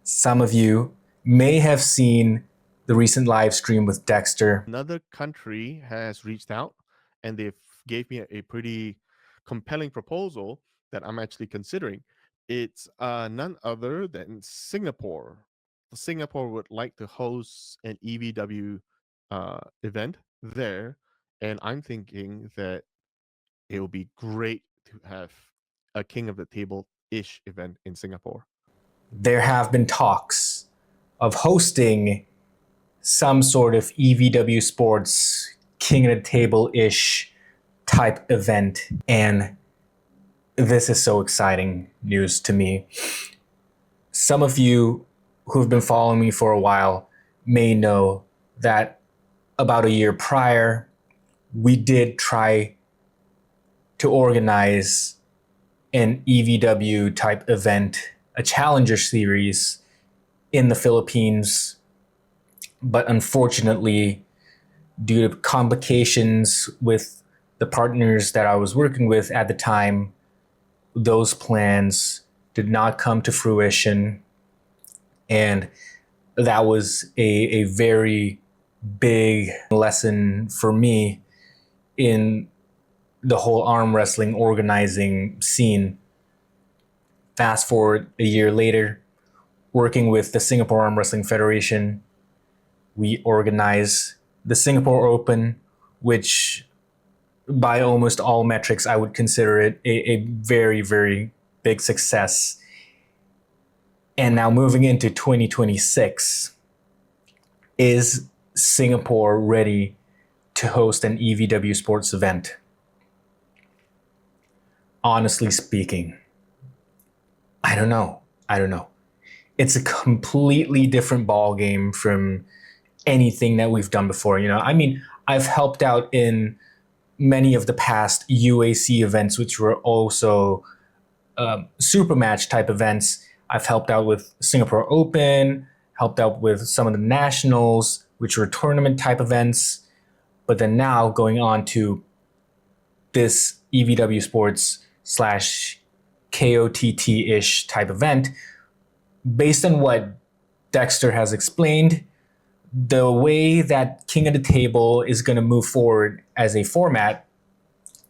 Some of you may have seen the recent live stream with Dexter. Another country has reached out and they've gave me a pretty compelling proposal that I'm actually considering. It's none other than Singapore. Singapore would like to host an EVW event there, and I'm thinking that it would be great to have a King of the Table ish event in Singapore. There have been talks of hosting some sort of EVW Sports King of the Table ish type event, and this is so exciting news to me. Some of you who have been following me for a while may know that about a year prior, we did try to organize an EVW type event, a Challenger series in the Philippines. But unfortunately, due to complications with the partners that I was working with at the time, those plans did not come to fruition. And that was a very big lesson for me in the whole arm wrestling organizing scene. Fast forward a year later, working with the Singapore Arm Wrestling Federation, we organize the Singapore Open, which by almost all metrics, I would consider it a very, very big success. And now moving into 2026, is Singapore ready to host an EVW sports event? Honestly speaking, I don't know. It's a completely different ball game from anything that we've done before. I've helped out in many of the past UAC events, which were also super match type events. I've helped out with Singapore Open, helped out with some of the nationals, which were tournament type events. But then now going on to this EVW Sports slash KOTT-ish type event, based on what Dexter has explained, the way that King of the Table is going to move forward as a format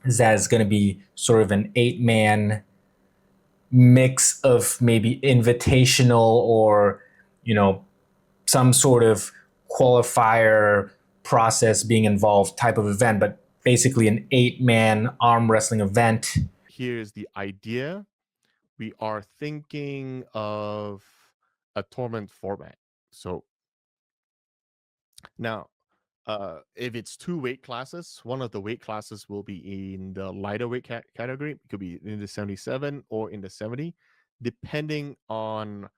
is that it's going to be sort of an 8-man mix of maybe invitational or, some sort of qualifier process being involved type of event, but basically an 8-man arm wrestling event. Here's the idea. We are thinking of a tournament format. So now, if it's two weight classes, one of the weight classes will be in the lighter weight category. It could be in the 77 or in the 70, depending on,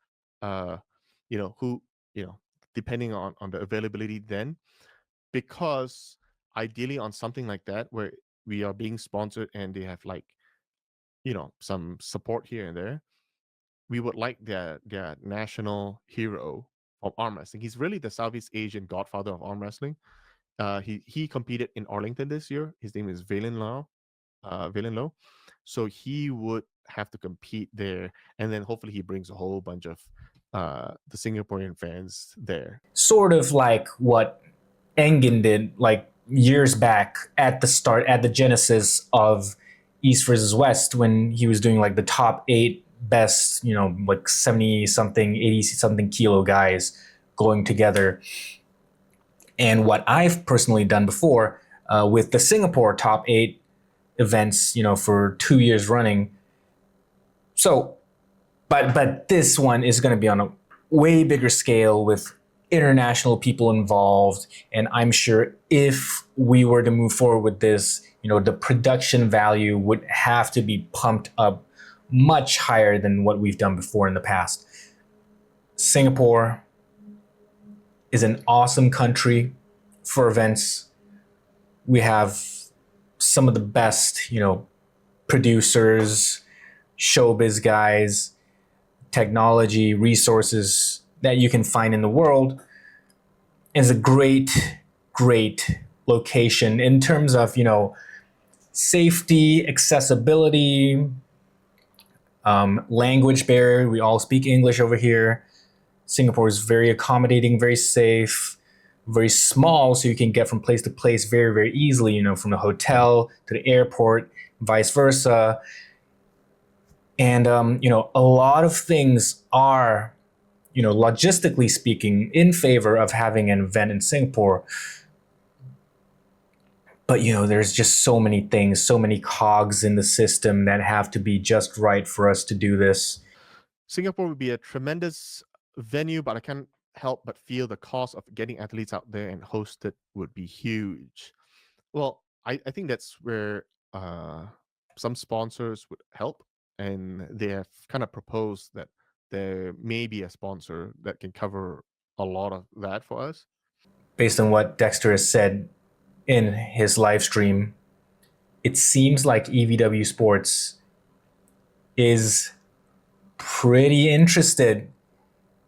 who, depending on the availability then. Because ideally on something like that, where we are being sponsored and they have some support here and there, we would like their national hero of arm wrestling. He's really the Southeast Asian godfather of arm wrestling. He competed in Arlington this year. His name is Valen Lau. Valen Low. So he would have to compete there, and then hopefully he brings a whole bunch of the Singaporean fans there. Sort of like what Engen did like years back at the genesis of East versus West, when he was doing like the top 8 best, like 70 something, 80 something kilo guys going together. And what I've personally done before with the Singapore top 8 events, for 2 years running. So, but this one is going to be on a way bigger scale with international people involved. And I'm sure if we were to move forward with this, the production value would have to be pumped up much higher than what we've done before in the past. Singapore is an awesome country for events. We have some of the best, producers, showbiz guys, technology, resources that you can find in the world. It's a great, great location in terms of, safety, accessibility, language barrier. We all speak English over here. Singapore is very accommodating, very safe, very small, so you can get from place to place very, very easily, from the hotel to the airport, vice versa. And, a lot of things are, logistically speaking, in favor of having an event in Singapore. But, there's just so many things, so many cogs in the system that have to be just right for us to do this. Singapore would be a tremendous venue, but I can't help but feel the cost of getting athletes out there and host it would be huge. Well, I think that's where some sponsors would help, and they have kind of proposed that there may be a sponsor that can cover a lot of that for us. Based on what Dexter has said in his live stream, it seems like EVW Sports is pretty interested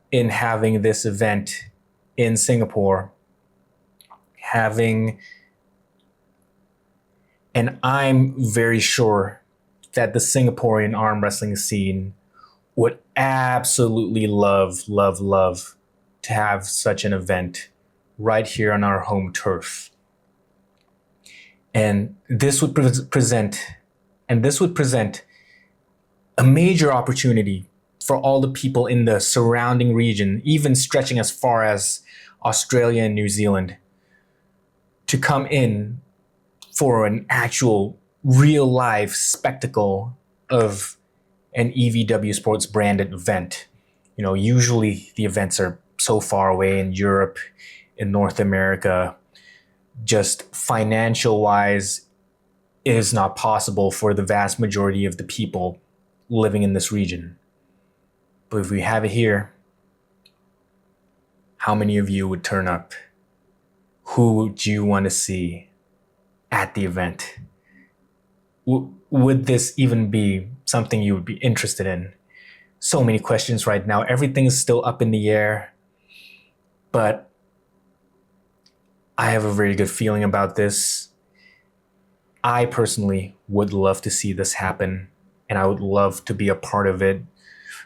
in having this event in Singapore. And I'm very sure that the Singaporean arm wrestling scene would absolutely love, love, love to have such an event right here on our home turf. And this would present a major opportunity for all the people in the surrounding region, even stretching as far as Australia and New Zealand, to come in for an actual real life spectacle of an EVW Sports branded event. Usually the events are so far away in Europe, in North America, just financial wise, it is not possible for the vast majority of the people living in this region. But if we have it here, how many of you would turn up? Who would you want to see at the event? Would this even be something you would be interested in? So many questions right now. Everything is still up in the air. But I have a very good feeling about this. I personally would love to see this happen, and I would love to be a part of it.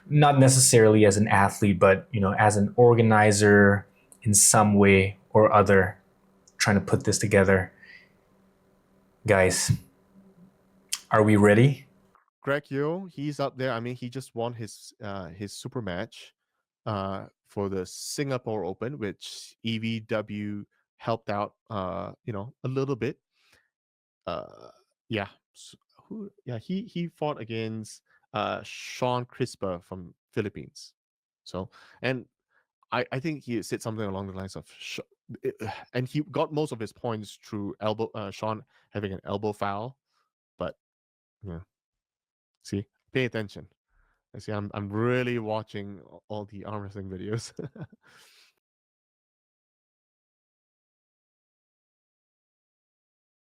Not necessarily as an athlete, but as an organizer in some way or other, trying to put this together. Guys, are we ready? Greg Yo, he's up there. I mean, he just won his super match for the Singapore Open, which EVW helped out a little bit. Yeah. He fought against Sean Crisper from Philippines. So, and I think he said something along the lines of and he got most of his points through Sean having an elbow foul, but yeah. See, pay attention. I see. I'm really watching all the arm wrestling videos.